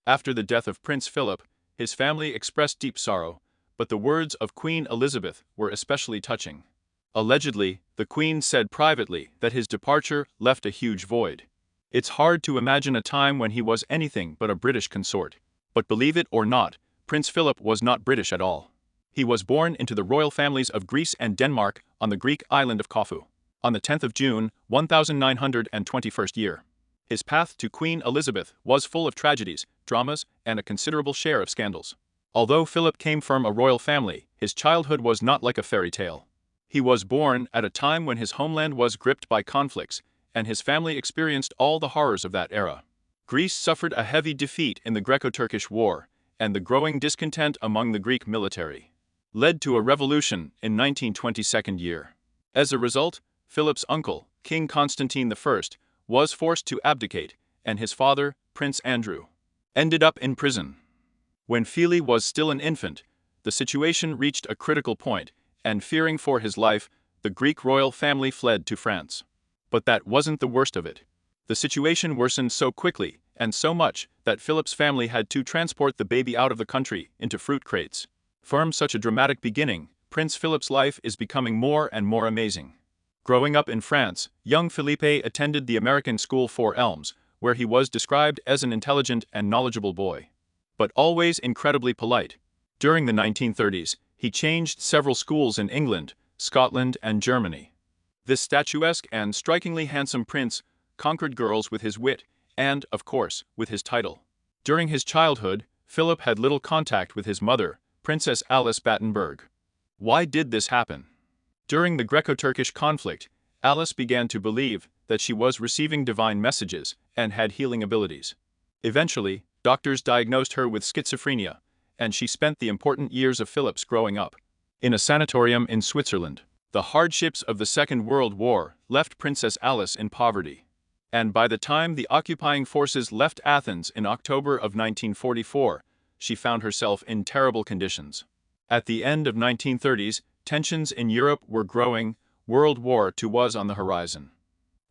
After the death of Prince Philip, his family expressed deep sorrow, but the words of Queen Elizabeth were especially touching. Allegedly, the Queen said privately that his departure left a huge void. It's hard to imagine a time when he was anything but a British consort. But believe it or not, Prince Philip was not British at all. He was born into the royal families of Greece and Denmark on the Greek island of Corfu, on the 10th of June, 1921 year. His path to Queen Elizabeth was full of tragedies, dramas, and a considerable share of scandals. Although Philip came from a royal family, his childhood was not like a fairy tale. He was born at a time when his homeland was gripped by conflicts, and his family experienced all the horrors of that era. Greece suffered a heavy defeat in the Greco-Turkish War, and the growing discontent among the Greek military led to a revolution in 1922 year. As a result, Philip's uncle, King Constantine I, was forced to abdicate, and his father, Prince Andrew, ended up in prison. When Philip was still an infant, the situation reached a critical point, and fearing for his life, the Greek royal family fled to France. But that wasn't the worst of it. The situation worsened so quickly, and so much, that Philip's family had to transport the baby out of the country into fruit crates. From such a dramatic beginning, Prince Philip's life is becoming more and more amazing. Growing up in France, young Felipe attended the American School for Elms, where he was described as an intelligent and knowledgeable boy, but always incredibly polite. During the 1930s, he changed several schools in England, Scotland, and Germany. This statuesque and strikingly handsome prince conquered girls with his wit and, of course, with his title. During his childhood, Philip had little contact with his mother, Princess Alice Battenberg. Why did this happen? During the Greco-Turkish conflict, Alice began to believe that she was receiving divine messages and had healing abilities. Eventually, doctors diagnosed her with schizophrenia, and she spent the important years of Philip's growing up in a sanatorium in Switzerland. The hardships of the Second World War left Princess Alice in poverty, and by the time the occupying forces left Athens in October of 1944, she found herself in terrible conditions. At the end of 1930s, tensions in Europe were growing, World War II was on the horizon.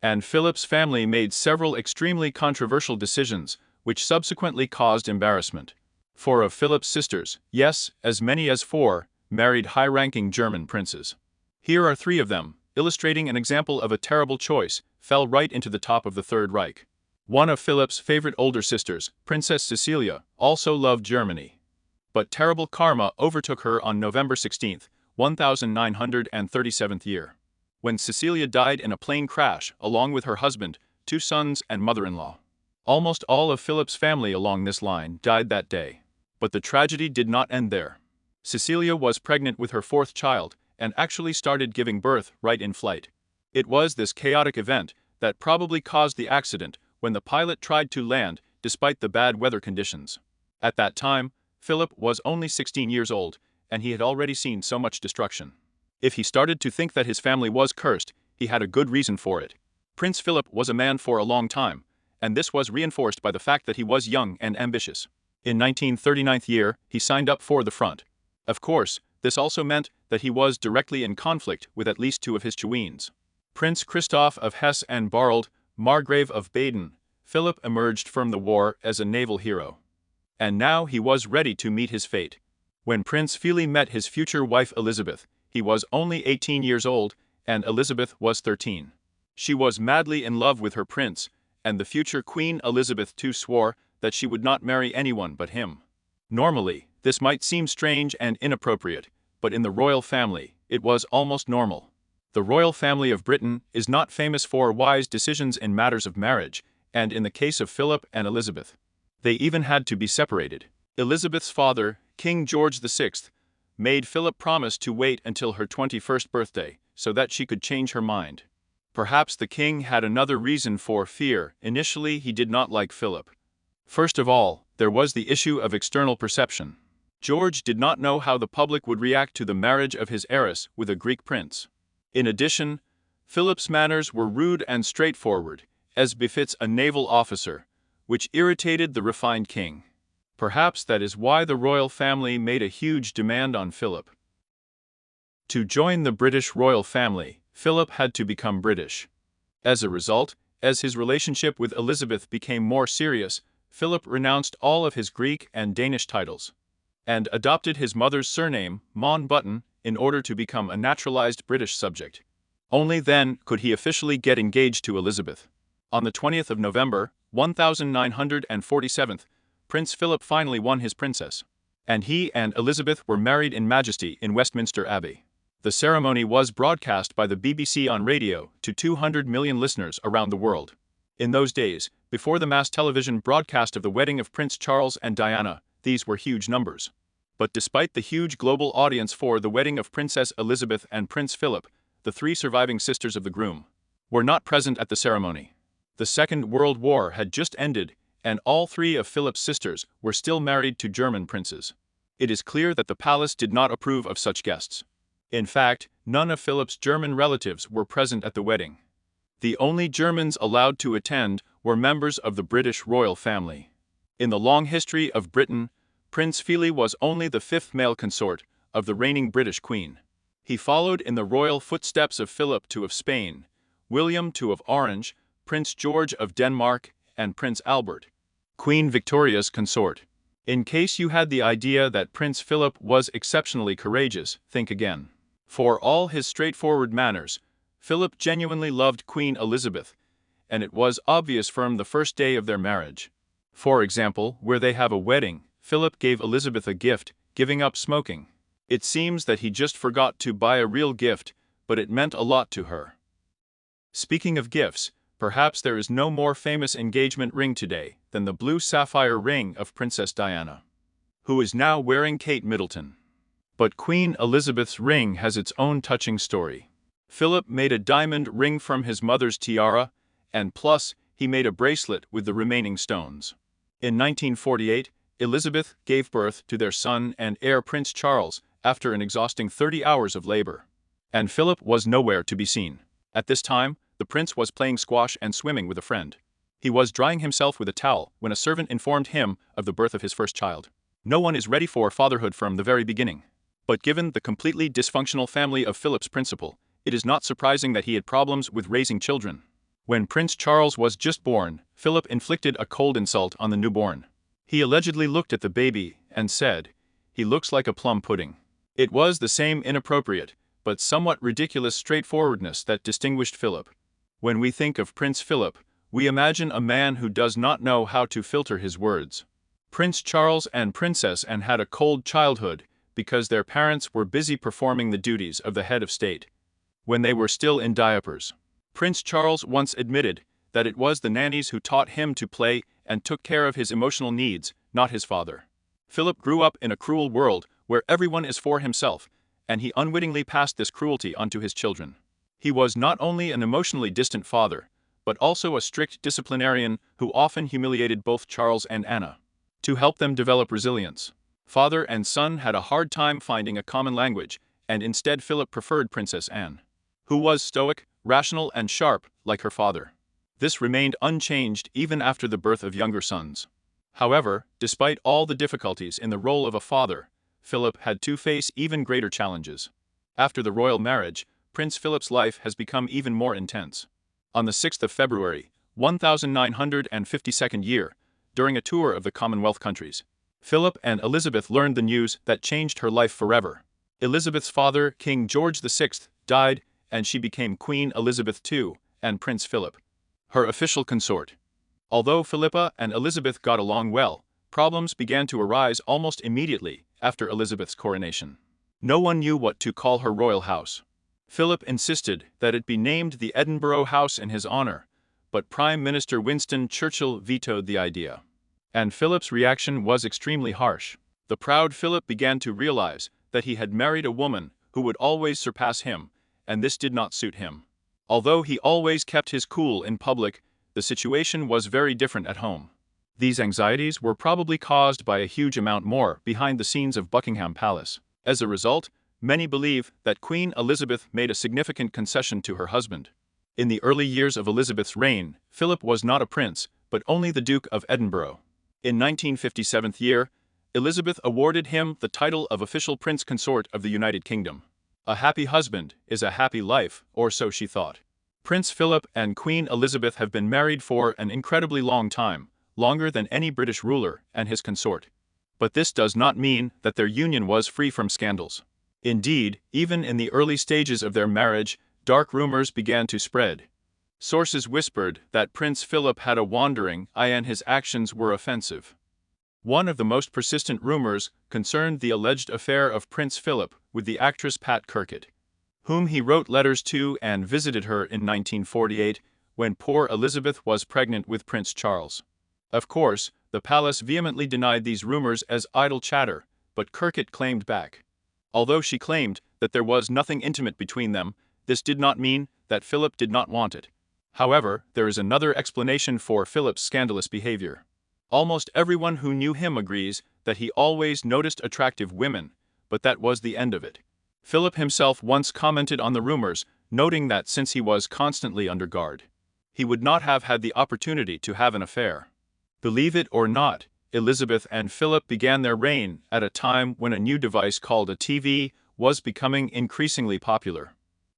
And Philip's family made several extremely controversial decisions, which subsequently caused embarrassment. 4 of Philip's sisters, yes, as many as 4, married high-ranking German princes. Here are 3 of them, illustrating an example of a terrible choice, fell right into the top of the Third Reich. One of Philip's favorite older sisters, Princess Cecilia, also loved Germany. But terrible karma overtook her on November 16, 1937 year, when Cecilia died in a plane crash along with her husband, 2 sons, and mother-in-law. Almost all of Philip's family along this line died that day. But the tragedy did not end there. Cecilia was pregnant with her 4th child, and actually started giving birth right in flight. It was this chaotic event that probably caused the accident when the pilot tried to land despite the bad weather conditions. At that time, Philip was only 16 years old, and he had already seen so much destruction. If he started to think that his family was cursed, he had a good reason for it. Prince Philip was a man for a long time, and this was reinforced by the fact that he was young and ambitious. In 1939 year, he signed up for the front. Of course, this also meant that he was directly in conflict with at least 2 of his chouins. Prince Christoph of Hesse and Barld, Margrave of Baden. Philip emerged from the war as a naval hero. And now he was ready to meet his fate. When Prince Philip met his future wife Elizabeth, he was only 18 years old, and Elizabeth was 13. She was madly in love with her prince, and the future Queen Elizabeth II swore that she would not marry anyone but him. Normally, this might seem strange and inappropriate, but in the royal family, it was almost normal. The royal family of Britain is not famous for wise decisions in matters of marriage, and in the case of Philip and Elizabeth, they even had to be separated. Elizabeth's father, King George VI, made Philip promise to wait until her 21st birthday so that she could change her mind. Perhaps the king had another reason for fear. Initially, he did not like Philip. First of all, there was the issue of external perception. George did not know how the public would react to the marriage of his heiress with a Greek prince. In addition, Philip's manners were rude and straightforward, as befits a naval officer, which irritated the refined king. Perhaps that is why the royal family made a huge demand on Philip. To join the British royal family, Philip had to become British. As a result, as his relationship with Elizabeth became more serious, Philip renounced all of his Greek and Danish titles and adopted his mother's surname, Mountbatten, in order to become a naturalized British subject. Only then could he officially get engaged to Elizabeth. On the 20th of November, 1947, Prince Philip finally won his princess, and he and Elizabeth were married in majesty in Westminster Abbey. The ceremony was broadcast by the BBC on radio to 200 million listeners around the world. In those days, before the mass television broadcast of the wedding of Prince Charles and Diana, these were huge numbers. But despite the huge global audience for the wedding of Princess Elizabeth and Prince Philip, the three surviving sisters of the groom were not present at the ceremony. The Second World War had just ended, and all three of Philip's sisters were still married to German princes. It is clear that the palace did not approve of such guests. In fact, none of Philip's German relatives were present at the wedding. The only Germans allowed to attend were members of the British royal family. In the long history of Britain, Prince Philip was only the fifth male consort of the reigning British Queen. He followed in the royal footsteps of Philip II of Spain, William II of Orange, Prince George of Denmark, and Prince Albert, Queen Victoria's consort. In case you had the idea that Prince Philip was exceptionally courageous, think again. For all his straightforward manners, Philip genuinely loved Queen Elizabeth, and it was obvious from the first day of their marriage. For example, where they have a wedding, Philip gave Elizabeth a gift, giving up smoking. It seems that he just forgot to buy a real gift, but it meant a lot to her. Speaking of gifts, perhaps there is no more famous engagement ring today than the blue sapphire ring of Princess Diana, who is now wearing Kate Middleton. But Queen Elizabeth's ring has its own touching story. Philip made a diamond ring from his mother's tiara, and plus, he made a bracelet with the remaining stones. In 1948, Elizabeth gave birth to their son and heir Prince Charles after an exhausting 30 hours of labor. And Philip was nowhere to be seen. At this time, the prince was playing squash and swimming with a friend. He was drying himself with a towel when a servant informed him of the birth of his first child. No one is ready for fatherhood from the very beginning. But given the completely dysfunctional family of Philip's principal, it is not surprising that he had problems with raising children. When Prince Charles was just born, Philip inflicted a cold insult on the newborn. He allegedly looked at the baby and said, "He looks like a plum pudding." It was the same inappropriate, but somewhat ridiculous straightforwardness that distinguished Philip. When we think of Prince Philip, we imagine a man who does not know how to filter his words. Prince Charles and Princess Anne had a cold childhood because their parents were busy performing the duties of the head of state when they were still in diapers. Prince Charles once admitted that it was the nannies who taught him to play and took care of his emotional needs, not his father. Philip grew up in a cruel world where everyone is for himself, and he unwittingly passed this cruelty onto his children. He was not only an emotionally distant father, but also a strict disciplinarian who often humiliated both Charles and Anna. To help them develop resilience, father and son had a hard time finding a common language, and instead Philip preferred Princess Anne, who was stoic, rational, and sharp, like her father. This remained unchanged even after the birth of younger sons. However, despite all the difficulties in the role of a father, Philip had to face even greater challenges. After the royal marriage, Prince Philip's life has become even more intense. On the 6th of February, 1952 year, during a tour of the Commonwealth countries, Philip and Elizabeth learned the news that changed her life forever. Elizabeth's father, King George VI, died, and she became Queen Elizabeth II and Prince Philip, her official consort. Although Philippa and Elizabeth got along well, problems began to arise almost immediately after Elizabeth's coronation. No one knew what to call her royal house. Philip insisted that it be named the Edinburgh House in his honor, but Prime Minister Winston Churchill vetoed the idea. And Philip's reaction was extremely harsh. The proud Philip began to realize that he had married a woman who would always surpass him, and this did not suit him. Although he always kept his cool in public, the situation was very different at home. These anxieties were probably caused by a huge amount more behind the scenes of Buckingham Palace. As a result, many believe that Queen Elizabeth made a significant concession to her husband. In the early years of Elizabeth's reign, Philip was not a prince, but only the Duke of Edinburgh. In 1957 year, Elizabeth awarded him the title of official prince consort of the United Kingdom. A happy husband is a happy life, or so she thought. Prince Philip and Queen Elizabeth have been married for an incredibly long time, longer than any British ruler and his consort. But this does not mean that their union was free from scandals. Indeed, even in the early stages of their marriage, dark rumors began to spread. Sources whispered that Prince Philip had a wandering eye and his actions were offensive. One of the most persistent rumors concerned the alleged affair of Prince Philip with the actress Pat Kirkett, whom he wrote letters to and visited her in 1948 when poor Elizabeth was pregnant with Prince Charles. Of course, the palace vehemently denied these rumors as idle chatter, but Kirkett claimed back. Although she claimed that there was nothing intimate between them, this did not mean that Philip did not want it. However, there is another explanation for Philip's scandalous behavior. Almost everyone who knew him agrees that he always noticed attractive women, but that was the end of it. Philip himself once commented on the rumors, noting that since he was constantly under guard, he would not have had the opportunity to have an affair. Believe it or not, Elizabeth and Philip began their reign at a time when a new device called a TV was becoming increasingly popular.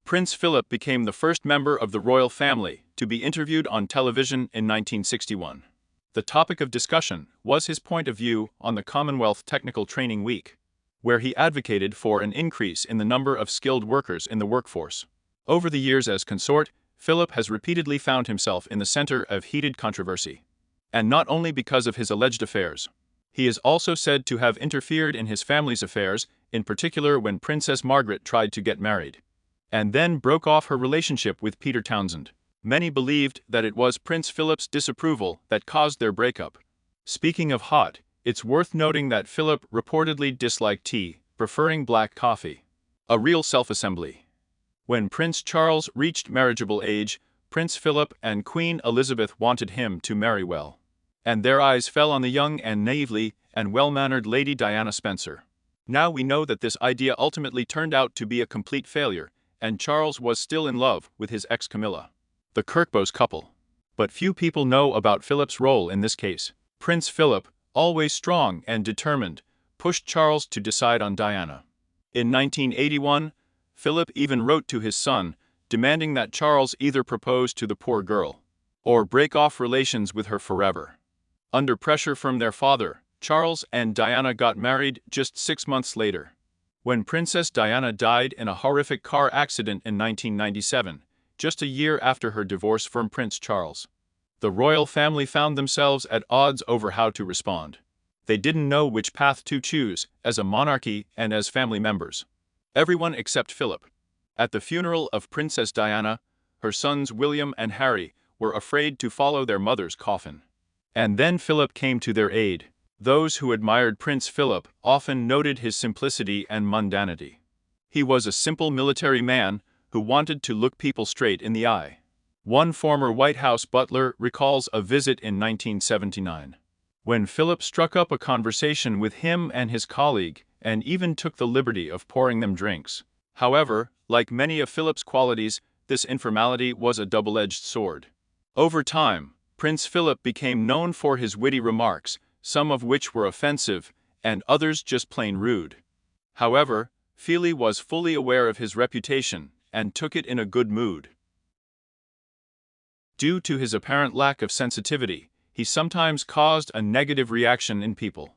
Prince Philip became the first member of the royal family to be interviewed on television in 1961. The topic of discussion was his point of view on the Commonwealth Technical Training Week, where he advocated for an increase in the number of skilled workers in the workforce. Over the years as consort, Philip has repeatedly found himself in the center of heated controversy. And not only because of his alleged affairs. He is also said to have interfered in his family's affairs, in particular when Princess Margaret tried to get married, and then broke off her relationship with Peter Townsend. Many believed that it was Prince Philip's disapproval that caused their breakup. Speaking of hot, it's worth noting that Philip reportedly disliked tea, preferring black coffee. A real self-assembly. When Prince Charles reached marriageable age, Prince Philip and Queen Elizabeth wanted him to marry well. And their eyes fell on the young and naively and well-mannered Lady Diana Spencer. Now we know that this idea ultimately turned out to be a complete failure, and Charles was still in love with his ex Camilla, the Kirkbos couple. But few people know about Philip's role in this case. Prince Philip, always strong and determined, pushed Charles to decide on Diana. In 1981, Philip even wrote to his son, demanding that Charles either propose to the poor girl or break off relations with her forever. Under pressure from their father, Charles and Diana got married just 6 months later. When Princess Diana died in a horrific car accident in 1997, just a year after her divorce from Prince Charles, the royal family found themselves at odds over how to respond. They didn't know which path to choose, as a monarchy and as family members. Everyone except Philip. At the funeral of Princess Diana, her sons William and Harry were afraid to follow their mother's coffin. And then Philip came to their aid. Those who admired Prince Philip often noted his simplicity and mundanity. He was a simple military man who wanted to look people straight in the eye. One former White House butler recalls a visit in 1979, when Philip struck up a conversation with him and his colleague, and even took the liberty of pouring them drinks. However, like many of Philip's qualities, this informality was a double-edged sword. Over time, Prince Philip became known for his witty remarks, some of which were offensive, and others just plain rude. However, Philly was fully aware of his reputation, and took it in a good mood. Due to his apparent lack of sensitivity, he sometimes caused a negative reaction in people.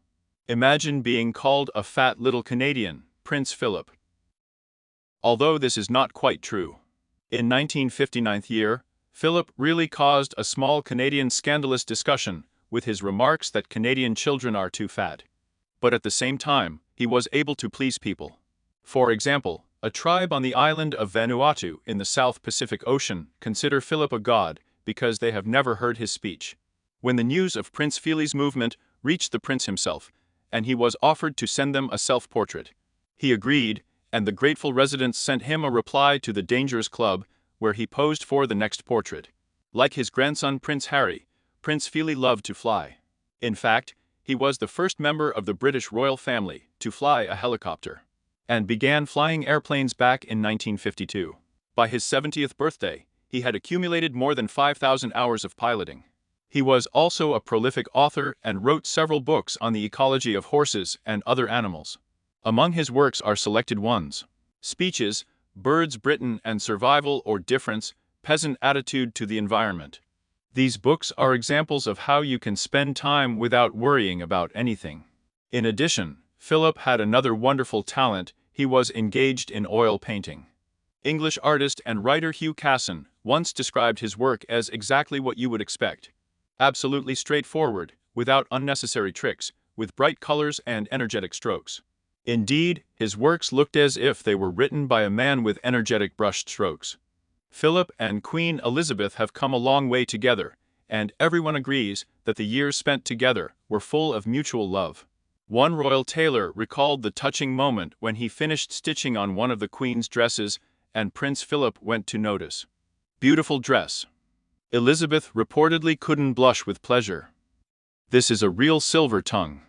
Imagine being called a fat little Canadian, Prince Philip. Although this is not quite true. In 1959 year, Philip really caused a small Canadian scandalous discussion with his remarks that Canadian children are too fat. But at the same time, he was able to please people. For example, a tribe on the island of Vanuatu in the South Pacific Ocean consider Philip a god because they have never heard his speech. When the news of Prince Philip's movement reached the prince himself, and he was offered to send them a self-portrait, he agreed, and the grateful residents sent him a reply to the Dangerous Club, where he posed for the next portrait. Like his grandson Prince Harry, Prince Philip loved to fly. In fact, he was the first member of the British royal family to fly a helicopter, and began flying airplanes back in 1952. By his 70th birthday, he had accumulated more than 5,000 hours of piloting. He was also a prolific author and wrote several books on the ecology of horses and other animals. Among his works are selected ones: Speeches, Birds, Britain and Survival or Difference, Peasant Attitude to the Environment, These books are examples of how you can spend time without worrying about anything. In addition, Philip had another wonderful talent. He was engaged in oil painting. English artist and writer Hugh Casson once described his work as exactly what you would expect. Absolutely straightforward, without unnecessary tricks, with bright colors and energetic strokes. Indeed, his works looked as if they were written by a man with energetic brushed strokes. Philip and Queen Elizabeth have come a long way together, and everyone agrees that the years spent together were full of mutual love. One royal tailor recalled the touching moment when he finished stitching on one of the Queen's dresses and Prince Philip went to notice. Beautiful dress. Elizabeth reportedly couldn't blush with pleasure. This is a real silver tongue.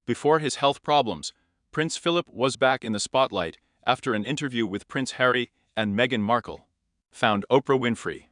Before his health problems, Prince Philip was back in the spotlight after an interview with Prince Harry and Meghan Markle. Found Oprah Winfrey.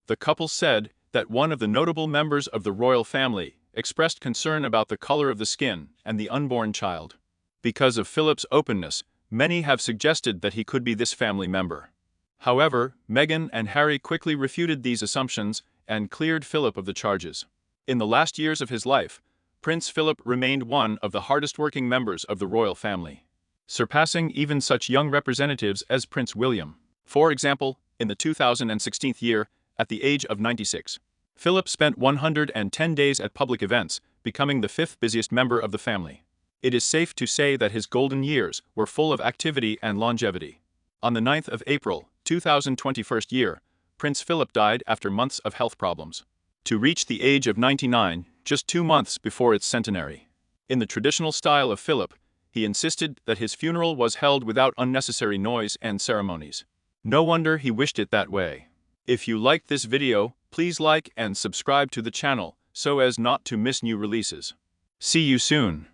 The couple said that one of the notable members of the royal family expressed concern about the color of the skin and the unborn child. Because of Philip's openness, many have suggested that he could be this family member. However, Meghan and Harry quickly refuted these assumptions and cleared Philip of the charges. In the last years of his life, Prince Philip remained one of the hardest-working members of the royal family, surpassing even such young representatives as Prince William. For example, in the 2016 year, at the age of 96, Philip spent 110 days at public events, becoming the fifth busiest member of the family. It is safe to say that his golden years were full of activity and longevity. On the 9th of April, 2021 year, Prince Philip died after months of health problems. To reach the age of 99, just 2 months before its centenary. In the traditional style of Philip, he insisted that his funeral was held without unnecessary noise and ceremonies. No wonder he wished it that way. If you liked this video, please like and subscribe to the channel so as not to miss new releases. See you soon.